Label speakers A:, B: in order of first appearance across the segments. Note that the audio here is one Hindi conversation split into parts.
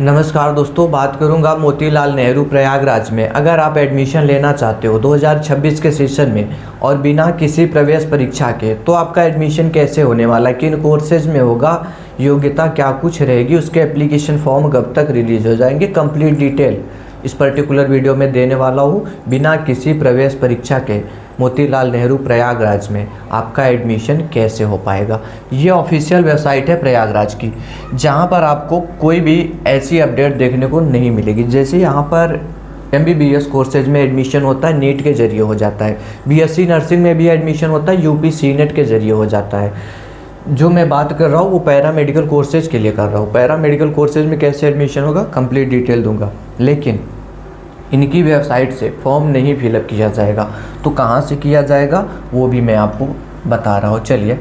A: नमस्कार दोस्तों, बात करूंगा मोतीलाल नेहरू प्रयागराज में। अगर आप एडमिशन लेना चाहते हो 2026 के सेशन में और बिना किसी प्रवेश परीक्षा के, तो आपका एडमिशन कैसे होने वाला है, किन कोर्सेज में होगा, योग्यता क्या कुछ रहेगी, उसके एप्लीकेशन फॉर्म कब तक रिलीज हो जाएंगे, कंप्लीट डिटेल इस पर्टिकुलर वीडियो में देने वाला हूँ। बिना किसी प्रवेश परीक्षा के मोतीलाल नेहरू प्रयागराज में आपका एडमिशन कैसे हो पाएगा। ये ऑफिशियल वेबसाइट है प्रयागराज की, जहाँ पर आपको कोई भी ऐसी अपडेट देखने को नहीं मिलेगी। जैसे यहाँ पर MBBS कोर्सेज में एडमिशन होता है, नीट के जरिए हो जाता है। BSc नर्सिंग में भी एडमिशन होता है, UP CNET के जरिए हो जाता है। जो मैं बात कर रहा हूँ वो पैरा मेडिकल कोर्सेज के लिए कर रहा हूँ। पैरा मेडिकल कोर्सेज में कैसे एडमिशन होगा, कंप्लीट डिटेल दूंगा, लेकिन इनकी वेबसाइट से फॉर्म नहीं फिलअप किया जाएगा। तो कहाँ से किया जाएगा वो भी मैं आपको बता रहा हूँ। चलिए,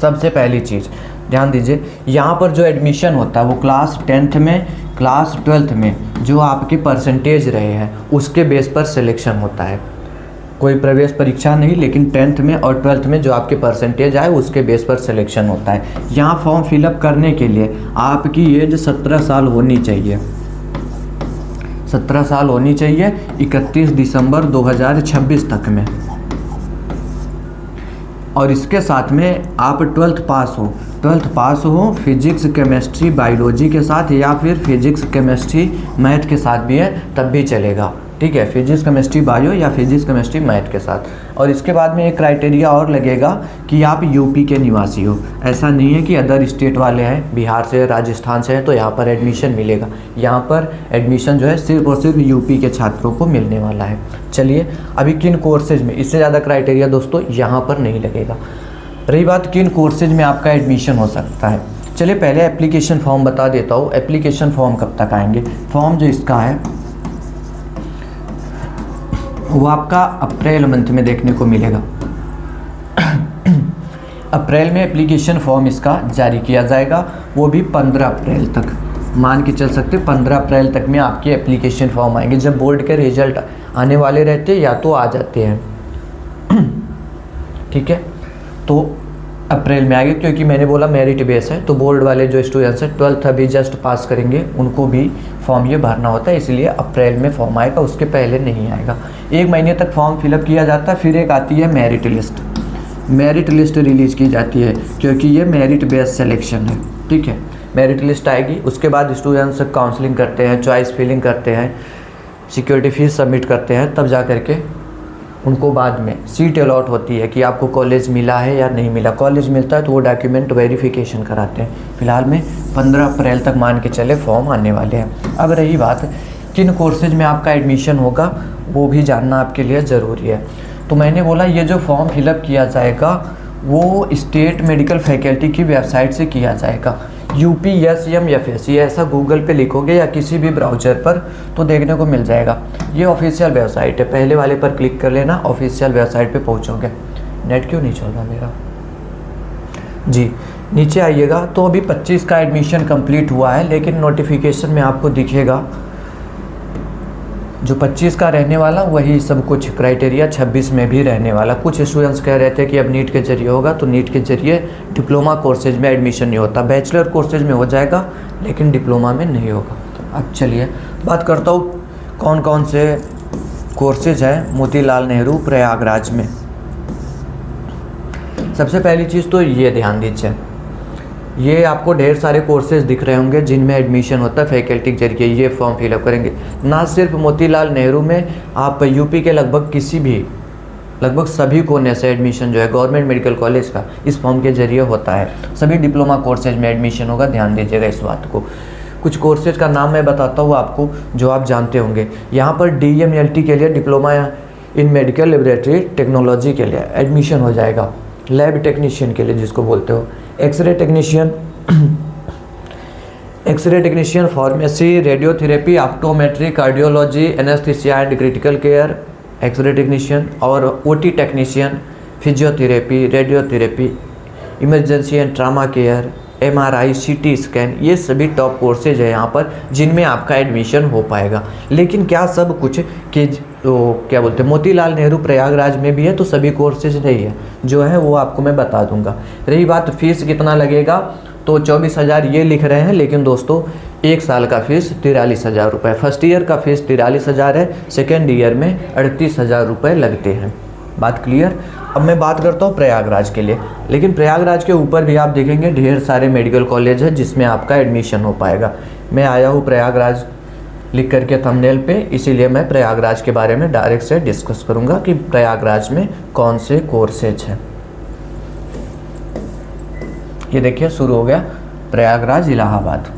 A: सबसे पहली चीज़ ध्यान दीजिए, यहाँ पर जो एडमिशन होता है वो क्लास 10th में, क्लास 12th में जो आपके परसेंटेज रहे हैं उसके बेस पर सिलेक्शन होता है। कोई प्रवेश परीक्षा नहीं, लेकिन 10th में और 12th में जो आपके परसेंटेज आए उसके बेस पर सिलेक्शन होता है। यहाँ फॉर्म फिलअप करने के लिए आपकी एज 17 साल होनी चाहिए। 17 साल होनी चाहिए 31 दिसंबर 2026 तक में। और इसके साथ में आप 12th पास हो फिजिक्स केमिस्ट्री बायोलॉजी के साथ, या फिर फिजिक्स केमिस्ट्री मैथ के साथ भी है तब भी चलेगा। ठीक है, फिजिक्स केमिस्ट्री बायो या फिजिक्स केमिस्ट्री मैथ के साथ। और इसके बाद में एक क्राइटेरिया और लगेगा कि आप यूपी के निवासी हो। ऐसा नहीं है कि अदर स्टेट वाले हैं, बिहार से राजस्थान से हैं तो यहाँ पर एडमिशन मिलेगा। यहाँ पर एडमिशन जो है सिर्फ और सिर्फ यूपी के छात्रों को मिलने वाला है। चलिए, अभी किन कोर्सेज में, इससे ज़्यादा क्राइटेरिया दोस्तों यहाँ पर नहीं लगेगा। रही बात किन कोर्सेज में आपका एडमिशन हो सकता है, चलिए पहले एप्लीकेशन फॉर्म बता देता हूँ। एप्लीकेशन फॉर्म कब तक आएंगे, फॉर्म जो इसका है वो आपका अप्रैल मंथ में देखने को मिलेगा। अप्रैल में एप्लीकेशन फॉर्म इसका जारी किया जाएगा, वो भी 15 अप्रैल तक। मान के चल सकते 15 अप्रैल तक में आपके एप्लीकेशन फॉर्म आएंगे। जब बोर्ड के रिजल्ट आने वाले रहते हैं या तो आ जाते हैं, ठीक है, तो अप्रैल में आएंगे, क्योंकि मैंने बोला मेरिट बेस है। तो बोर्ड वाले जो स्टूडेंट्स हैं 12th अभी जस्ट पास करेंगे उनको भी फॉर्म ये भरना होता है, इसलिए अप्रैल में फॉर्म आएगा, उसके पहले नहीं आएगा। 1 महीने तक फॉर्म फिलअप किया जाता है। फिर एक आती है merit list. Merit list release की जाती है क्योंकि ये मेरिट बेस्ड सिलेक्शन है। ठीक है, मेरिट लिस्ट आएगी, उसके बाद स्टूडेंट्स काउंसलिंग करते हैं, चॉइस फिलिंग करते हैं, सिक्योरिटी फीस सबमिट करते हैं, तब जा करके उनको बाद में सीट अलॉट होती है कि आपको कॉलेज मिला है या नहीं मिला। कॉलेज मिलता है तो वो डॉक्यूमेंट वेरिफिकेशन कराते हैं। फिलहाल में 15 अप्रैल तक मान के चले फॉर्म आने वाले हैं। अब रही बात किन कोर्सेज में आपका एडमिशन होगा, वो भी जानना आपके लिए ज़रूरी है। तो मैंने बोला ये जो फॉर्म फिलअप किया जाएगा वो स्टेट मेडिकल फैकल्टी की वेबसाइट से किया जाएगा। UPSCM ऐसा गूगल पे लिखोगे या किसी भी ब्राउज़र पर तो देखने को मिल जाएगा। ये ऑफिशियल वेबसाइट है, पहले वाले पर क्लिक कर लेना, ऑफिशियल वेबसाइट पे पहुंचोगे। नेट क्यों नहीं चल रहा मेरा जी, नीचे आइएगा तो अभी 25 का एडमिशन कंप्लीट हुआ है, लेकिन नोटिफिकेशन में आपको दिखेगा जो 25 का रहने वाला वही सब कुछ क्राइटेरिया 26 में भी रहने वाला। कुछ स्टूडेंट्स कह रहे थे कि अब नीट के जरिए होगा, तो नीट के जरिए डिप्लोमा कोर्सेज में एडमिशन नहीं होता, बैचलर कोर्सेज में हो जाएगा लेकिन डिप्लोमा में नहीं होगा। तो अब चलिए बात करता हूँ कौन कौन से कोर्सेज हैं मोतीलाल नेहरू प्रयागराज में। सबसे पहली चीज़ तो ये ध्यान दीजिए, ये आपको ढेर सारे कोर्सेज दिख रहे होंगे जिनमें एडमिशन होता है फैकल्टी के जरिए। ये फॉर्म फिलअप करेंगे। ना सिर्फ मोतीलाल नेहरू में, आप यूपी के लगभग सभी कोने से एडमिशन जो है गवर्नमेंट मेडिकल कॉलेज का इस फॉर्म के जरिए होता है। सभी डिप्लोमा कोर्सेज में एडमिशन होगा, ध्यान दीजिएगा इस बात को। कुछ कोर्सेज का नाम मैं बताता हूँ आपको जो आप जानते होंगे। यहाँ पर DMLT के लिए, diploma in medical laboratory technology के लिए एडमिशन हो जाएगा। लैब टेक्नीशियन के लिए जिसको बोलते हो, x ray technician, pharmacy, radiotherapy, optometry, cardiology, anaesthesia and critical care, x ray technician, और OT technician, physiotherapy, radiotherapy, emergency and trauma care, MRI, CT scan, ये सभी टॉप कोर्सेज है यहाँ पर जिनमें आपका एडमिशन हो पाएगा। लेकिन क्या सब कुछ कि क्या बोलते हैं मोतीलाल नेहरू प्रयागराज में भी है, तो सभी कोर्सेज नहीं है, जो है वो आपको मैं बता दूंगा। रही बात फीस कितना लगेगा, तो 24,000 ये लिख रहे हैं, लेकिन दोस्तों एक साल का फीस 43,000 रुपये, फर्स्ट ईयर का फीस 43,000 है, सेकेंड ईयर में 38,000 रुपये लगते हैं। बात क्लियर। अब मैं बात करता हूँ प्रयागराज के लिए, लेकिन प्रयागराज के ऊपर भी आप देखेंगे ढेर सारे मेडिकल कॉलेज है जिसमें आपका एडमिशन हो पाएगा। मैं आया हूँ प्रयागराज लिख करके थंबनेल पे, इसीलिए मैं प्रयागराज के बारे में डायरेक्ट से डिस्कस करूँगा कि प्रयागराज में कौन से कोर्सेज हैं। ये देखिए शुरू हो गया प्रयागराज इलाहाबाद।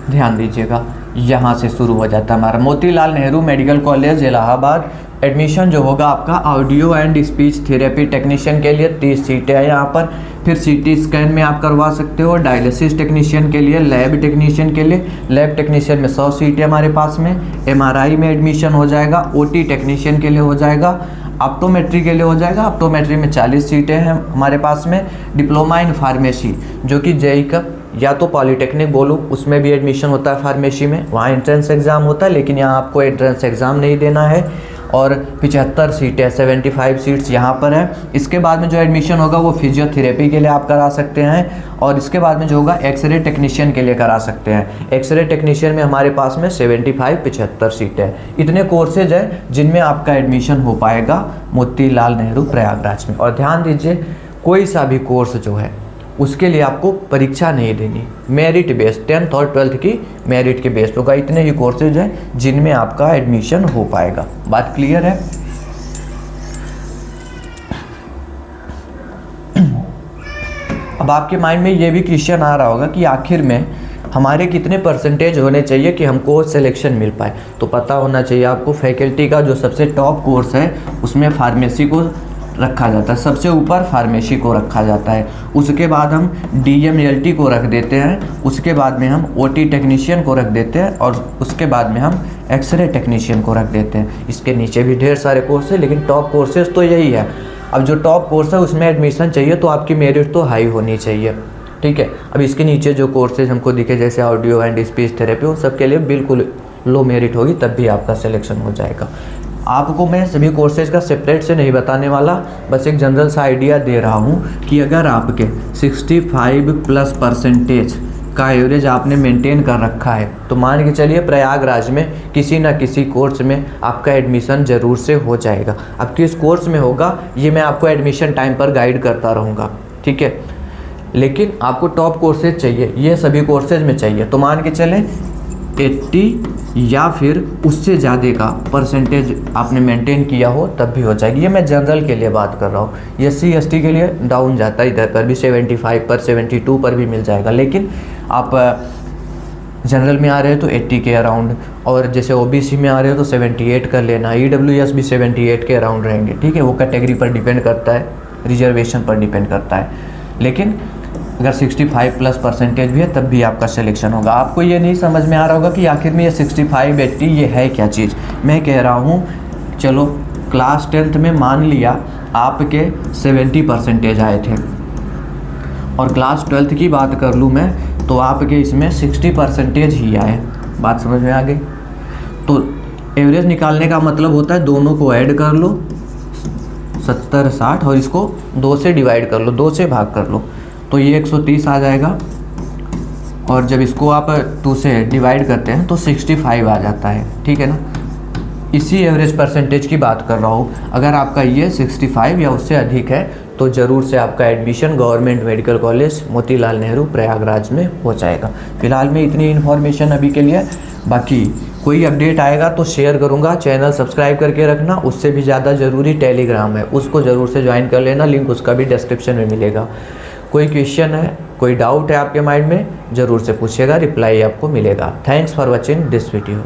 A: ध्यान दीजिएगा, यहाँ से शुरू हो जाता है हमारा Motilal Nehru medical college Allahabad. Admission जो होगा आपका audio and speech therapy technician के लिए 30 सीटें हैं यहाँ पर। फिर सीटी स्कैन में आप करवा सकते हो, डायलिसिस टेक्नीशियन के लिए, लैब टेक्नीशियन के लिए, लैब टेक्नीशियन में 100 सीटें हमारे पास में। एमआरआई में एडमिशन हो जाएगा, ओटी टेक्नीशियन के लिए हो जाएगा, ऑप्टोमेट्री के लिए हो जाएगा, ऑप्टोमेट्री में 40 सीटें हैं हमारे पास में। डिप्लोमा इन फार्मेसी जो कि जेई का या तो पॉलीटेक्निक बोलो, उसमें भी एडमिशन होता है फार्मेसी में, वहाँ एंट्रेंस एग्ज़ाम होता है, लेकिन यहाँ आपको एंट्रेंस एग्ज़ाम नहीं देना है। और 75 सीटें 75 सीट्स यहाँ पर है। इसके बाद में जो एडमिशन होगा वो फिजियोथेरेपी के लिए आप करा सकते हैं, और इसके बाद में जो होगा एक्सरे टेक्नीशियन के लिए करा सकते हैं। एक्सरे टेक्नीशियन में हमारे पास में 75 सीटें हैं। इतने कोर्सेज हैं जिनमें आपका एडमिशन हो पाएगा मोतीलाल नेहरू प्रयागराज में। और ध्यान दीजिए, कोई सा भी कोर्स जो है उसके लिए आपको परीक्षा नहीं देनी, मेरिट बेस्ड 10th और 12th की मेरिट के बेस्ड होगा। इतने ही कोर्सेज हैं जिनमें आपका एडमिशन हो पाएगा। बात क्लियर है। अब आपके माइंड में ये भी क्वेश्चन आ रहा होगा कि आखिर में हमारे कितने परसेंटेज होने चाहिए कि हमको सिलेक्शन मिल पाए। तो पता होना चाहिए आपको, फैकल्टी का जो सबसे टॉप कोर्स है उसमें फार्मेसी को रखा जाता है, सबसे ऊपर फार्मेसी को रखा जाता है। उसके बाद हम DMLT को रख देते हैं, उसके बाद में हम OT टेक्नीशियन को रख देते हैं, और उसके बाद में हम एक्सरे टेक्नीशियन को रख देते हैं। इसके नीचे भी ढेर सारे कोर्स है, लेकिन टॉप कोर्सेज तो यही है। अब जो टॉप कोर्स है उसमें एडमिशन चाहिए तो आपकी मेरिट तो हाई होनी चाहिए, ठीक है। अब इसके नीचे जो कोर्सेज हमको दिखे जैसे ऑडियो एंड स्पीच थेरेपी, उन सब के लिए बिल्कुल लो मेरिट होगी, तब भी आपका सिलेक्शन हो जाएगा। आपको मैं सभी कोर्सेज का सेपरेट से नहीं बताने वाला, बस एक जनरल सा आइडिया दे रहा हूँ कि अगर आपके 65+ का एवरेज आपने मेंटेन कर रखा है तो मान के चलिए प्रयागराज में किसी न किसी कोर्स में आपका एडमिशन ज़रूर से हो जाएगा। अब किस कोर्स में होगा ये मैं आपको एडमिशन टाइम पर गाइड करता रहूँगा, ठीक है। लेकिन आपको टॉप कोर्सेज चाहिए, ये सभी कोर्सेज में चाहिए, तो मान के चलें 80 या फिर उससे ज़्यादा का परसेंटेज आपने मेंटेन किया हो तब भी हो जाएगी। ये मैं जनरल के लिए बात कर रहा हूँ। SC ST के लिए डाउन जाता है, इधर पर भी 75 पर 72 पर भी मिल जाएगा, लेकिन आप जनरल में आ रहे हो तो 80 के अराउंड, और जैसे OBC में आ रहे हो तो 78 कर लेना। EWS भी 78 के अराउंड रहेंगे, ठीक है। वो कैटेगरी पर डिपेंड करता है, रिजर्वेशन पर डिपेंड करता है, लेकिन अगर 65+ भी है तब भी आपका सिलेक्शन होगा। आपको ये नहीं समझ में आ रहा होगा कि आखिर में ये 65 80 ये है क्या चीज़। मैं कह रहा हूँ चलो क्लास 10th में मान लिया आपके 70% आए थे, और क्लास 12th की बात कर लूँ मैं तो आपके इसमें 60% ही आए। बात समझ में आ गई। तो एवरेज निकालने का मतलब होता है दोनों को ऐड कर लो 70 60 और इसको 2 से डिवाइड कर लो, 2 से भाग कर लो, तो ये 130 आ जाएगा। और जब इसको आप 2 से डिवाइड करते हैं तो 65 आ जाता है, ठीक है ना। इसी एवरेज परसेंटेज की बात कर रहा हूँ। अगर आपका ये 65 या उससे अधिक है तो ज़रूर से आपका admission government medical college Motilal Nehru Prayagraj में हो जाएगा। फिलहाल में इतनी इन्फॉर्मेशन अभी के लिए, बाकी कोई अपडेट आएगा तो शेयर करूंगा। चैनल सब्सक्राइब करके रखना। उससे भी ज़्यादा ज़रूरी टेलीग्राम है, उसको ज़रूर से ज्वाइन कर लेना, लिंक उसका भी डिस्क्रिप्शन में मिलेगा। कोई क्वेश्चन है, कोई डाउट है आपके माइंड में, ज़रूर से पूछिएगा, रिप्लाई आपको मिलेगा। Thanks for watching this video.